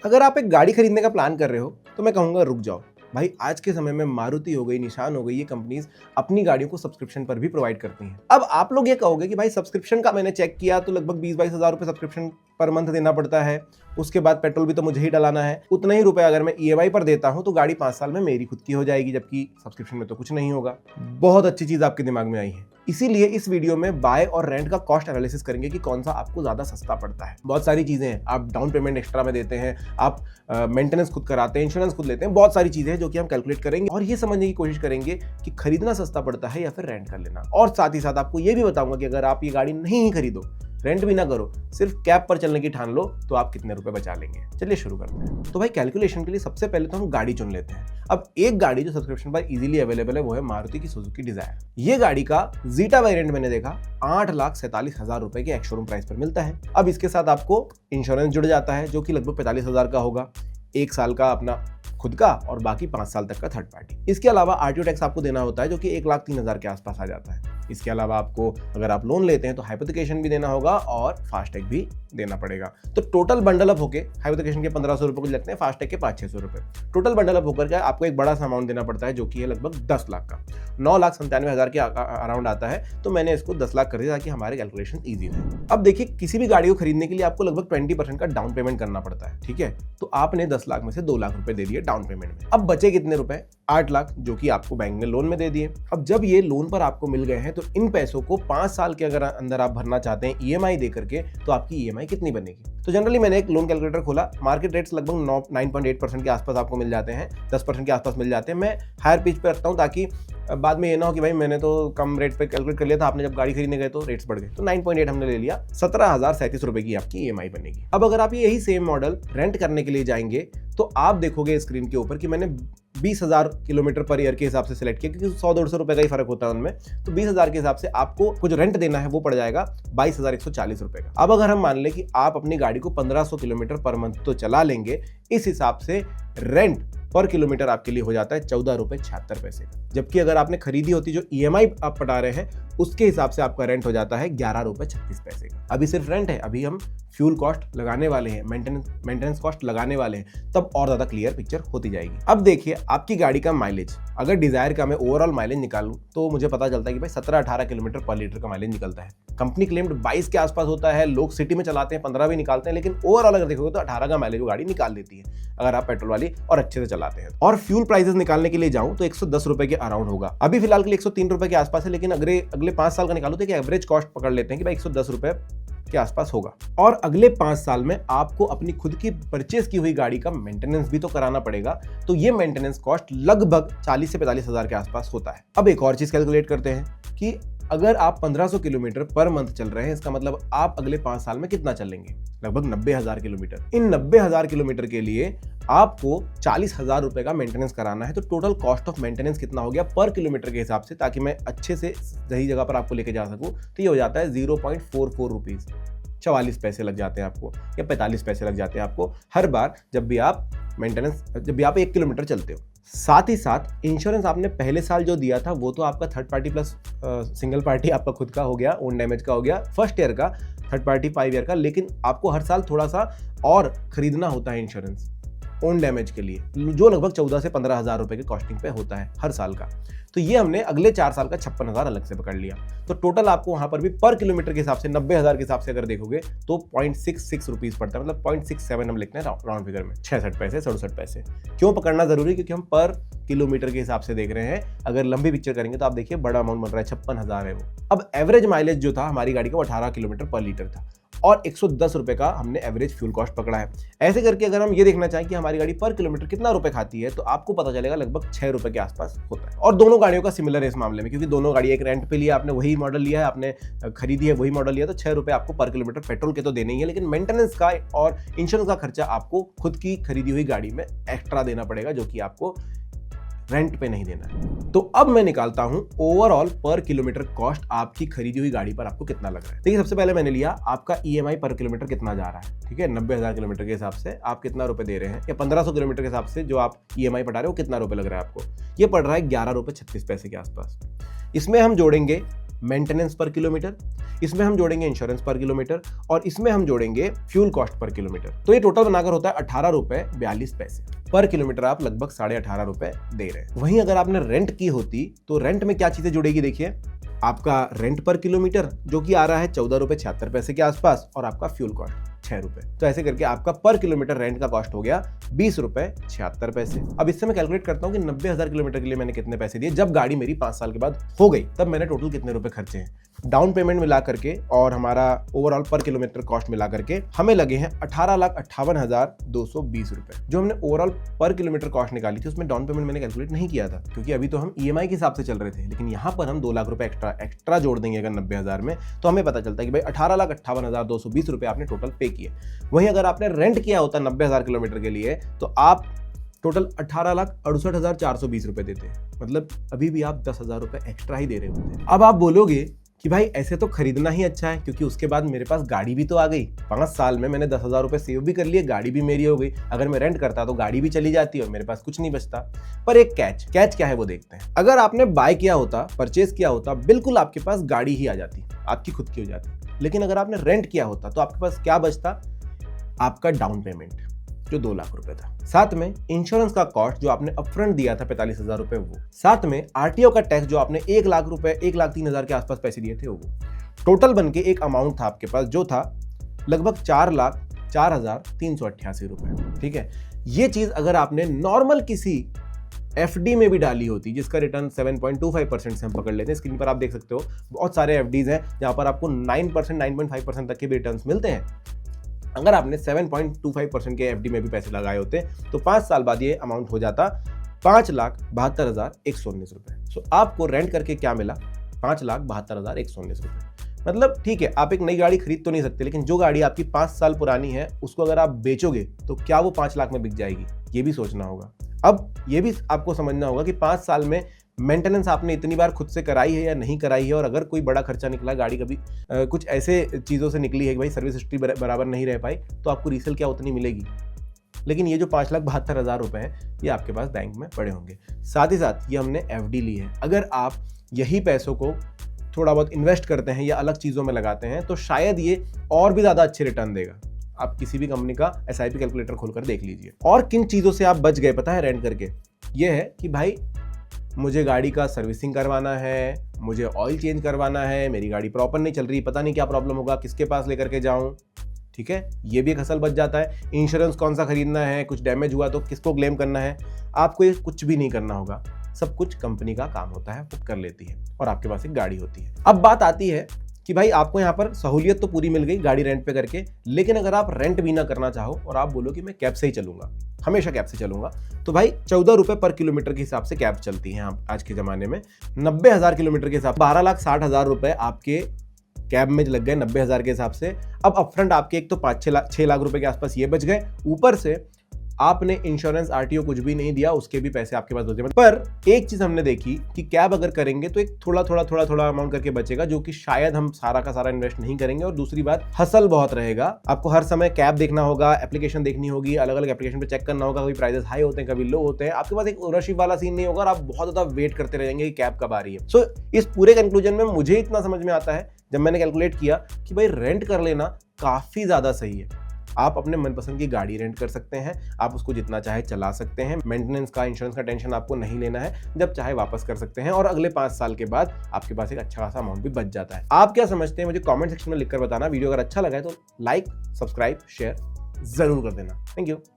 अगर आप एक गाड़ी खरीदने का प्लान कर रहे हो तो मैं कहूँगा रुक जाओ भाई। आज के समय में मारुति हो गई, निशान हो गई, ये कंपनीज अपनी गाड़ियों को सब्सक्रिप्शन पर भी प्रोवाइड करती हैं। अब आप लोग ये कहोगे कि भाई सब्सक्रिप्शन का मैंने चेक किया तो लगभग 20-22 हज़ार रुपये सब्सक्रिप्शन पर मंथ देना पड़ता है, उसके बाद पेट्रोल भी तो मुझे ही डलाना है। उतना ही रुपए अगर मैं ईएमआई पर देता हूं तो गाड़ी 5 साल में मेरी खुद की हो जाएगी, जबकि सब्सक्रिप्शन में तो कुछ नहीं होगा। बहुत अच्छी चीज आपके दिमाग में आई है। इसीलिए इस वीडियो में बाय और रेंट का कॉस्ट एनालिसिस करेंगे कि कौन सा आपको ज्यादा सस्ता पड़ता है। बहुत सारी चीजें हैं, आप डाउन पेमेंट एक्स्ट्रा में देते हैं, आप मेंटेनेंस खुद कराते हैं, इंश्योरेंस खुद लेते हैं, बहुत सारी चीजें हैं जो कि हम कैलकुलेट करेंगे और ये समझने की कोशिश करेंगे कि खरीदना सस्ता पड़ता है या फिर रेंट कर लेना। और साथ ही साथ आपको ये भी बताऊंगा कि अगर आप ये गाड़ी नहीं ही खरीदो, रेंट भी ना करो, सिर्फ कैब पर चलने की ठान लो तो आप कितने रुपए बचा लेंगे। चलिए शुरू करते हैं। तो भाई कैलकुलेशन के लिए सबसे पहले तो हम गाड़ी चुन लेते हैं। अब एक गाड़ी जो सब्सक्रिप्शन पर इजीली अवेलेबल है वो है मारुति की सुजुकी डिजायर। ये गाड़ी का जीटा वेरिएंट मैंने देखा 8,47,000 रुपए के एक्स शोरूम प्राइस पर मिलता है। अब इसके साथ आपको इंश्योरेंस जुड़ जाता है जो कि लगभग 45,000 का होगा, 1 साल का अपना खुद का और बाकी 5 साल तक का थर्ड पार्टी। इसके अलावा आरटीओ टैक्स आपको देना होता है जो कि 1,03,000 के आसपास आ जाता है। इसके अलावा आपको अगर आप लोन लेते हैं तो हाइपोथेकेशन भी देना होगा और फास्टैग भी देना पड़ेगा। तो टोटल बंडल अप होके हाइपोथेकेशन के 1,500 रुपए कुछ लगते हैं, फास्टैग के 500-600 रुपए। टोटल बंडल अप होकर के आपको एक बड़ा सा अमाउंट देना पड़ता है जो कि है लगभग 10 लाख का। 9,97,000 के अराउंड आता है, तो मैंने इसको 10 लाख कर दिया ताकि हमारे कैलकुलेशन ईजी रहे। अब देखिए, किसी भी गाड़ी को खरीदने के लिए आपको लगभग 20% का डाउन पेमेंट करना पड़ता है, ठीक है। तो आपने 10 लाख में से 2 लाख रुपए दे दिए डाउन पेमेंट में। अब बचे कितने रुपए? 8 लाख, जो कि आपको बैंक ने लोन में दे दिए। अब जब ये लोन पर आपको मिल गए हैं तो इन पैसों को 5 साल के अगर अंदर आप भरना चाहते हैं ईएमआई दे करके, तो आपकी ईएमआई कितनी बनेगी? तो जनरली मैंने एक लोन कैलकुलेटर खोला, मार्केट रेट्स लगभग 9.8% के आसपास आपको मिल जाते हैं, 10% के आसपास मिल जाते हैं। मैं हायर पिच पे रखता हूँ ताकि बाद में ये ना हो कि भाई मैंने तो कम रेट पे कैलकुलेट कर लिया था, आपने जब गाड़ी खरीदने गए तो रेट्स बढ़ गए। तो 9.8 हमने ले लिया, 17,037 रुपए की आपकी ईएमआई बनेगी। अब अगर आप यही सेम मॉडल रेंट करने के लिए जाएंगे तो आप देखोगे स्क्रीन के ऊपर कि मैंने 20,000 किलोमीटर पर ईयर के हिसाब से सिलेक्ट किया, क्योंकि 100-150 रुपए का ही फर्क होता है उनमें। तो 20,000 के हिसाब से आपको जो रेंट देना है वो पड़ जाएगा 22,140 रुपए का। अब अगर हम मान लें कि आप अपनी गाड़ी को 1,500 किलोमीटर पर मंथ तो चला लेंगे, इस हिसाब से रेंट पर किलोमीटर आपके लिए हो जाता है 14 रुपए 76 पैसे का। जबकि अगर आपने खरीदी होती जो ईएमआई आप पटा रहे हैं उसके हिसाब से आपका रेंट हो जाता है 11 रुपए 36 पैसे का। अभी सिर्फ रेंट है, अभी हम फ्यूल कॉस्ट लगाने वाले हैं, मेंटेनेंस कॉस्ट लगाने वाले हैं, तब और ज्यादा क्लियर पिक्चर होती जाएगी। अब देखिए आपकी गाड़ी का माइलेज, अगर डिजायर का मैं ओवरऑल माइलेज निकालूं तो मुझे पता चलता है कि भाई 17-18 किलोमीटर पर लीटर का माइलेज निकलता है। कंपनी क्लेम्ड 22 के आसपास होता है, लोग सिटी में चलाते हैं 15 भी निकालते हैं, लेकिन ओवरऑल अगर देखोगे तो 18 का माइलेज वो गाड़ी निकाल देती है अगर आप पेट्रोल वाली और अच्छे से चलाते हैं। और फ्यूल प्राइसेस निकालने के लिए जाऊं तो 110 रुपए के अराउंड होगा। अभी फिलहाल के लिए 103 रुपए के आसपास है, लेकिन अगले 5 साल का निकालो तो एवरेज कॉस्ट पकड़ लेते हैं कि भाई 110 रुपए के आसपास होगा। और अगले 5 साल में आपको अपनी खुद की परचेज की हुई गाड़ी का मेंटेनेंस भी तो कराना पड़ेगा, तो ये मेंटेनेंस कॉस्ट लगभग 40 से 45 हजार के आसपास होता है। अब एक और चीज कैलकुलेट करते हैं कि अगर आप 1,500 किलोमीटर पर मंथ चल रहे हैं, इसका मतलब आप अगले 5 साल में कितना चलेंगे? लगभग 90,000 किलोमीटर। इन 90,000 किलोमीटर के लिए आपको 40,000 रुपए का मेंटेनेंस कराना है। तो टोटल कॉस्ट ऑफ मेंटेनेंस कितना हो गया पर किलोमीटर के हिसाब से, ताकि मैं अच्छे से सही जगह पर आपको लेके जा सकूं, तो ये हो जाता है 0.44 रुपीज। 44 पैसे लग जाते हैं आपको या 45 पैसे लग जाते हैं आपको हर बार जब भी आप 1 किलोमीटर चलते हो। साथ ही साथ इंश्योरेंस आपने पहले साल जो दिया था वो तो आपका third party plus single party आपका खुद का हो गया, ओन डैमेज का हो गया, फर्स्ट ईयर का, थर्ड पार्टी 5 ईयर का, लेकिन आपको हर साल थोड़ा सा और खरीदना होता है इंश्योरेंस ओन डैमेज के लिए, जो लगभग 14 से 15 हजार रुपए के कॉस्टिंग पे होता है हर साल का। तो ये हमने अगले 4 साल का 56,000 अलग से पकड़ लिया। तो टोटल आपको वहां पर भी पर किलोमीटर के हिसाब से 90,000 के हिसाब से अगर देखोगे तो 0.66 रुपीज पड़ता है, मतलब 0.67 हम लिखते हैं राउंड फिगर में, 66 पैसे 67 पैसे। क्यों पकड़ना जरूरी? क्योंकि हम पर किलोमीटर के हिसाब से देख रहे हैं। अगर लंबी पिक्चर करेंगे तो आप देखिए बड़ा अमाउंट बन रहा है, 56,000 है वो। अब एवरेज माइलेज जो था हमारी गाड़ी का 18 किलोमीटर पर लीटर था और 110 रुपए का हमने एवरेज फ्यूल कॉस्ट पकड़ा है। ऐसे करके अगर हम ये देखना चाहें कि हमारी गाड़ी पर किलोमीटर कितना रुपए खाती है, तो आपको पता चलेगा लगभग 6 रुपए के आसपास होता है। और दोनों गाड़ियों का सिमिलर है इस मामले में, क्योंकि दोनों गाड़ी एक रेंट पे लिया, आपने वही मॉडल लिया है, आपने खरीदी है वही मॉडल लिया, तो 6 रुपए आपको पर किलोमीटर पेट्रोल के तो देने ही है, लेकिन मेंटेनेंस का और इंश्योरेंस का खर्चा आपको खुद की खरीदी हुई गाड़ी में एक्स्ट्रा देना पड़ेगा, जो कि आपको रेंट पे नहीं देना है। तो अब मैं निकालता हूं ओवरऑल पर किलोमीटर कॉस्ट आपकी खरीदी हुई गाड़ी पर आपको कितना लग रहा है। देखिए, सबसे पहले मैंने लिया आपका ईएमआई पर किलोमीटर कितना जा रहा है, ठीक है। 90,000 किलोमीटर के हिसाब से आप कितना रुपए दे रहे हैं, या 1,500 किलोमीटर के हिसाब से जो आप ईएमआई पटा रहे हो कितना रुपए लग रहा है आपको, ये पड़ रहा है 11 रुपए 36 पैसे के आसपास। इसमें हम जोड़ेंगे मेंटेनेंस पर किलोमीटर, इसमें हम जोड़ेंगे इंश्योरेंस पर किलोमीटर और इसमें हम जोड़ेंगे फ्यूल कॉस्ट पर किलोमीटर। तो ये टोटल बनाकर होता है 18 रुपए 42 पैसे पर किलोमीटर। आप लगभग 18.5 रुपए दे रहे हैं। वहीं अगर आपने रेंट की होती तो रेंट में क्या चीजें जुड़ेगी, देखिए आपका रेंट पर किलोमीटर जो कि आ रहा है 14 रुपए 76 पैसे के आसपास और आपका फ्यूल कॉस्ट 6 रुपए। तो ऐसे करके आपका पर किलोमीटर रेंट का कॉस्ट हो गया 20 रुपए 76 पैसे। अब इससे मैं कैलकुलेट करता हूँ कि 90,000 किलोमीटर के लिए मैंने कितने पैसे दिए। जब गाड़ी मेरी 5 साल के बाद हो गई तब मैंने टोटल कितने रुपए खर्चे हैं, डाउन पेमेंट मिला करके और हमारा ओवरऑल पर किलोमीटर कॉस्ट मिला करके हमें लगे हैं 18,58,220 रुपए। जो हमने ओवरऑल पर किलोमीटर कॉस्ट निकाली थी उसमें डाउन पेमेंट मैंने कैलकुलेट नहीं किया था क्योंकि अभी तो हम ईएमआई के हिसाब से चल रहे थे, लेकिन यहाँ पर हम 2 लाख रुपए एक्स्ट्रा जोड़ देंगे अगर 90,000 में, तो हमें पता चलता है कि भाई 18,58,220 रुपए आपने टोटल पे किए। वहीं अगर आपने रेंट किया होता 90,000 किलोमीटर के लिए तो आप टोटल 18,68,420 रुपए देते हैं, मतलब अभी भी आप 10,000 रुपए एक्स्ट्रा ही दे रहे होते हैं। अब आप बोलोगे कि भाई ऐसे तो खरीदना ही अच्छा है क्योंकि उसके बाद मेरे पास गाड़ी भी तो आ गई, 5 साल में मैंने 10,000 रुपए सेव भी कर लिए, गाड़ी भी मेरी हो गई। अगर मैं रेंट करता तो गाड़ी भी चली जाती और मेरे पास कुछ नहीं बचता। पर एक कैच क्या है वो देखते हैं। अगर आपने बाय किया होता, परचेज किया होता, बिल्कुल आपके पास गाड़ी ही आ जाती, आपकी खुद की हो जाती। लेकिन अगर आपने रेंट किया होता तो आपके पास क्या बचता, आपका डाउन पेमेंट जो 2 लाख रुपए था, साथ में इंश्योरेंस का कॉस्ट जो आपने अपफ्रंट दिया था 45,000 रुपए वो, साथ में आरटीओ का टैक्स जो आपने 1 लाख रुपए 1,03,000 के आसपास पैसे दिए थे वो, टोटल बन के एक अमाउंट था आपके पास जो था लगभग 4,04,388 रुपए। ठीक है, ये चीज अगर आपने नॉर्मल किसी एफडी में भी डाली होती जिसका रिटर्न 7.25% से हम पकड़ लेते हैं, स्क्रीन पर आप देख सकते हो बहुत सारे एफडीज हैं जहां पर आपको 9% 9.5% तक के भी रिटर्न्स मिलते हैं। अगर आपने 7.25% के एफडी में भी पैसे लगाए होते तो 5 साल बाद ये अमाउंट हो जाता 5,72,119 रुपए। सो आपको रेंट करके क्या मिला, 5,72,119 रुपए। मतलब ठीक है, आप एक नई गाड़ी खरीद तो नहीं सकते, लेकिन जो गाड़ी आपकी 5 साल पुरानी है उसको अगर आप बेचोगे तो क्या वो 5 लाख में बिक जाएगी, ये भी सोचना होगा। अब ये भी आपको समझना होगा कि 5 साल में मेंटेनेंस आपने इतनी बार खुद से कराई है या नहीं कराई है, और अगर कोई बड़ा खर्चा निकला, गाड़ी कभी कुछ ऐसे चीज़ों से निकली है कि भाई सर्विस हिस्ट्री बराबर नहीं रह पाई, तो आपको रीसेल क्या उतनी मिलेगी। लेकिन ये जो 5,72,000 रुपए हैं ये आपके पास बैंक में पड़े होंगे। साथ ही साथ ये हमने एफडी ली है, अगर आप यही पैसों को थोड़ा बहुत इन्वेस्ट करते हैं या अलग चीज़ों में लगाते हैं तो शायद ये और भी ज़्यादा अच्छे रिटर्न देगा। आप किसी भी कंपनी का एसआईपी कैलकुलेटर खोलकर देख लीजिए। और किन चीज़ों से आप बच गए पता है रेंट करके, ये है कि भाई मुझे गाड़ी का सर्विसिंग करवाना है, मुझे ऑयल चेंज करवाना है, मेरी गाड़ी प्रॉपर नहीं चल रही, पता नहीं क्या प्रॉब्लम होगा, किसके पास लेकर के जाऊं। ठीक है, ये भी एक हसल बच जाता है। इंश्योरेंस कौन सा खरीदना है, कुछ डैमेज हुआ तो किसको क्लेम करना है, आपको ये कुछ भी नहीं करना होगा, सब कुछ कंपनी का काम होता है, वो कर लेती है और आपके पास एक गाड़ी होती है। अब बात आती है कि भाई आपको यहाँ पर सहूलियत तो पूरी मिल गई गाड़ी रेंट पे करके, लेकिन अगर आप रेंट भी ना करना चाहो और आप बोलो कि मैं कैब से ही चलूंगा, हमेशा कैब से चलूंगा, तो भाई 14 रुपए पर किलोमीटर के हिसाब से कैब चलती है आज के जमाने में। 90,000 किलोमीटर के हिसाब से 12,60,000 रुपए आपके कैब में लग गए 90,000 के हिसाब से। अब अपफ्रंट आपके एक तो 5-6 लाख रुपए के आसपास ये बच गए, ऊपर से आपने इंश्योरेंस आरटीओ कुछ भी नहीं दिया, उसके भी पैसे आपके पास बचे। पर एक चीज हमने देखी कि कैब अगर करेंगे तो एक थोड़ा अमाउंट करके बचेगा, जो कि शायद हम सारा का सारा इन्वेस्ट नहीं करेंगे। और दूसरी बात, हसल बहुत रहेगा, आपको हर समय कैब देखना होगा, एप्लीकेशन देखनी होगी, अलग अलग एप्लीकेशन पे चेक करना होगा, कभी प्राइसेस हाई होते हैं कभी लो होते हैं, आपके पास एक ओनरशिप वाला सीन नहीं होगा और आप बहुत ज्यादा वेट करते रहेंगे कि कैब कब आ रही है। सो इस पूरे कंक्लूजन में मुझे इतना समझ में आता है जब मैंने कैलकुलेट किया कि भाई रेंट कर लेना काफी ज्यादा सही है। आप अपने मनपसंद की गाड़ी रेंट कर सकते हैं, आप उसको जितना चाहे चला सकते हैं, मेंटेनेंस का, इंश्योरेंस का टेंशन आपको नहीं लेना है, जब चाहे वापस कर सकते हैं और अगले 5 साल के बाद आपके पास एक अच्छा खासा अमाउंट भी बच जाता है। आप क्या समझते हैं मुझे कमेंट सेक्शन में लिखकर बताना। वीडियो अगर अच्छा लगा है तो लाइक, सब्सक्राइब, शेयर जरूर कर देना। Thank you.